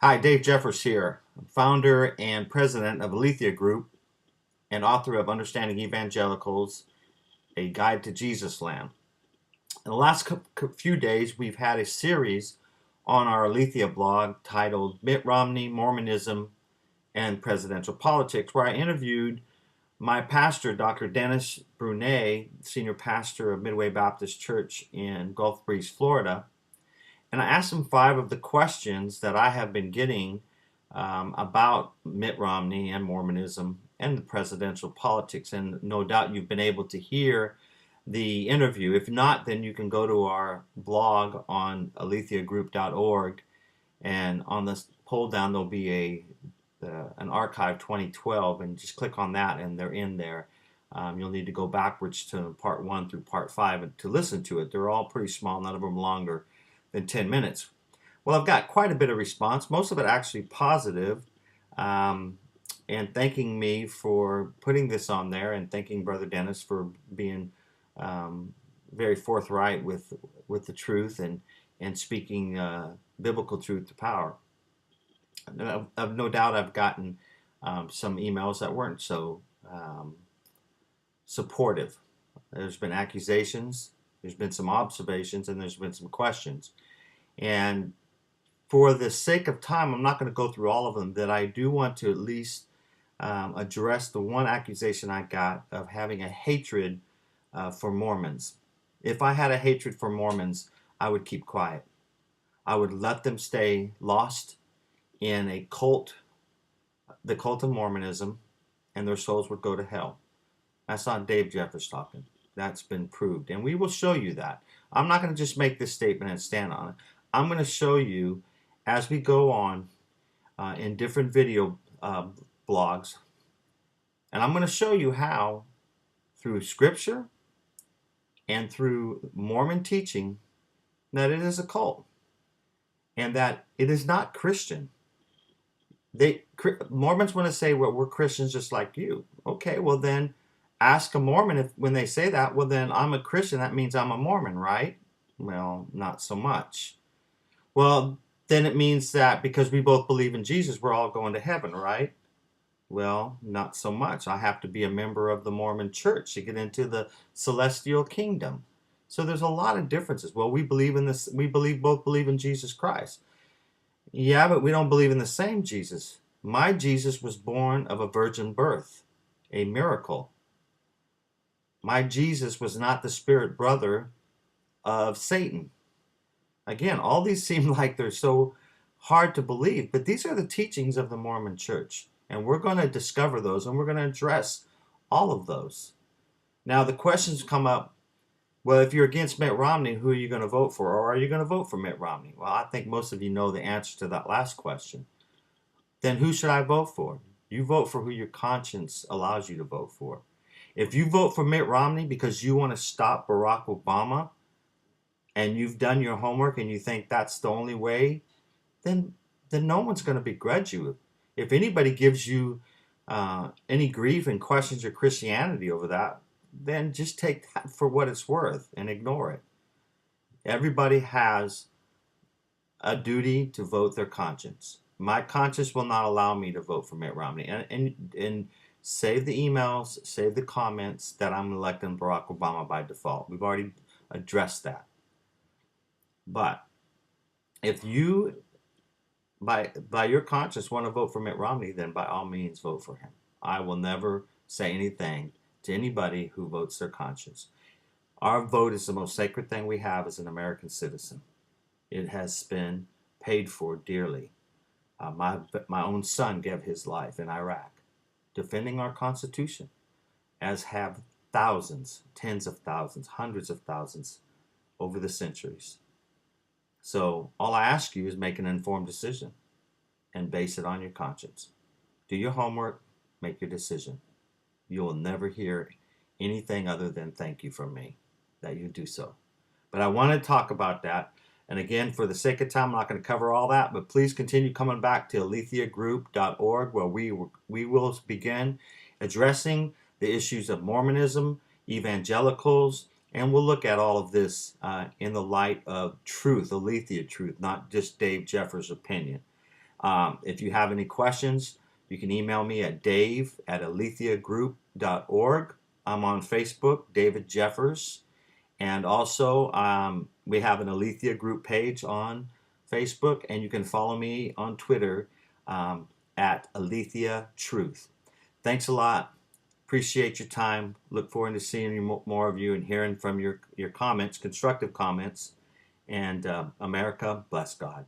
Hi, Dave Jeffers here, founder and president of Aletheia Group and author of Understanding Evangelicals, A Guide to Jesus Land. In the last few days, we've had a series on our Aletheia blog titled Mitt Romney, Mormonism, and Presidential Politics, where I interviewed my pastor, Dr. Dennis Brunet, senior pastor of Midway Baptist Church in Gulf Breeze, Florida. And I asked him 5 of the questions that I have been getting about Mitt Romney and Mormonism and the presidential politics. And no doubt you've been able to hear the interview. If not, then you can go to our blog on aletheiagroup.org, and on the pull down there'll be an archive 2012, and just click on that and they're in there. You'll need to go backwards to part 1 through part 5 to listen to it. They're all pretty small, none of them longer than 10 minutes. Well, I've got quite a bit of response, most of it actually positive, and thanking me for putting this on there, and thanking Brother Dennis for being very forthright with the truth and speaking biblical truth to power. I've no doubt I've gotten some emails that weren't so supportive. There's been accusations, there's been some observations, and there's been some questions. And for the sake of time, I'm not going to go through all of them, that I do want to at least address the one accusation I got of having a hatred for Mormons. If I had a hatred for Mormons, I would keep quiet. I would let them stay lost in a cult, the cult of Mormonism, and their souls would go to hell. That's not Dave Jeffers talking. That's been proved, and we will show you that. I'm not going to just make this statement and stand on it. I'm going to show you as we go on in different video blogs, and I'm going to show you how, through scripture and through Mormon teaching, that it is a cult and that it is not Christian. Mormons want to say, well, we're Christians just like you. Okay, well then ask a Mormon if when they say that, well then I'm a Christian, that means I'm a Mormon, right? Well, not so much. Well, then it means that because we both believe in Jesus, we're all going to heaven, right? Well, not so much. I have to be a member of the Mormon church to get into the celestial kingdom. So there's a lot of differences. Well, we believe in this, both believe in Jesus Christ. Yeah, but we don't believe in the same Jesus. My Jesus was born of a virgin birth, a miracle. My Jesus was not the spirit brother of Satan. Again, all these seem like they're so hard to believe, but these are the teachings of the Mormon church, and we're going to discover those, and we're going to address all of those. Now, the questions come up, well, if you're against Mitt Romney, who are you going to vote for, or are you going to vote for Mitt Romney? Well, I think most of you know the answer to that last question. Then who should I vote for? You vote for who your conscience allows you to vote for. If you vote for Mitt Romney because you want to stop Barack Obama, and you've done your homework and you think that's the only way, then no one's going to begrudge you. If anybody gives you any grief and questions your Christianity over that, then just take that for what it's worth and ignore it. Everybody has a duty to vote their conscience. My conscience will not allow me to vote for Mitt Romney. And save the emails, save the comments that I'm electing Barack Obama by default. We've already addressed that. But if you, by your conscience, want to vote for Mitt Romney, then by all means vote for him. I will never say anything to anybody who votes their conscience. Our vote is the most sacred thing we have as an American citizen. It has been paid for dearly. My own son gave his life in Iraq, defending our Constitution, as have thousands, tens of thousands, hundreds of thousands over the centuries. So all I ask you is make an informed decision and base it on your conscience. Do your homework, make your decision. You will never hear anything other than thank you from me that you do so. But I want to talk about that. And again, for the sake of time, I'm not going to cover all that, but please continue coming back to aletheiagroup.org, where we will begin addressing the issues of Mormonism, evangelicals, and we'll look at all of this in the light of truth, Aletheia truth, not just Dave Jeffers' opinion. If you have any questions, you can email me at dave@aletheia.group.org. I'm on Facebook, David Jeffers. And also, we have an Aletheia Group page on Facebook, and you can follow me on Twitter at Aletheia Truth. Thanks a lot. Appreciate your time. Look forward to seeing more of you and hearing from your comments, constructive comments. And America, bless God.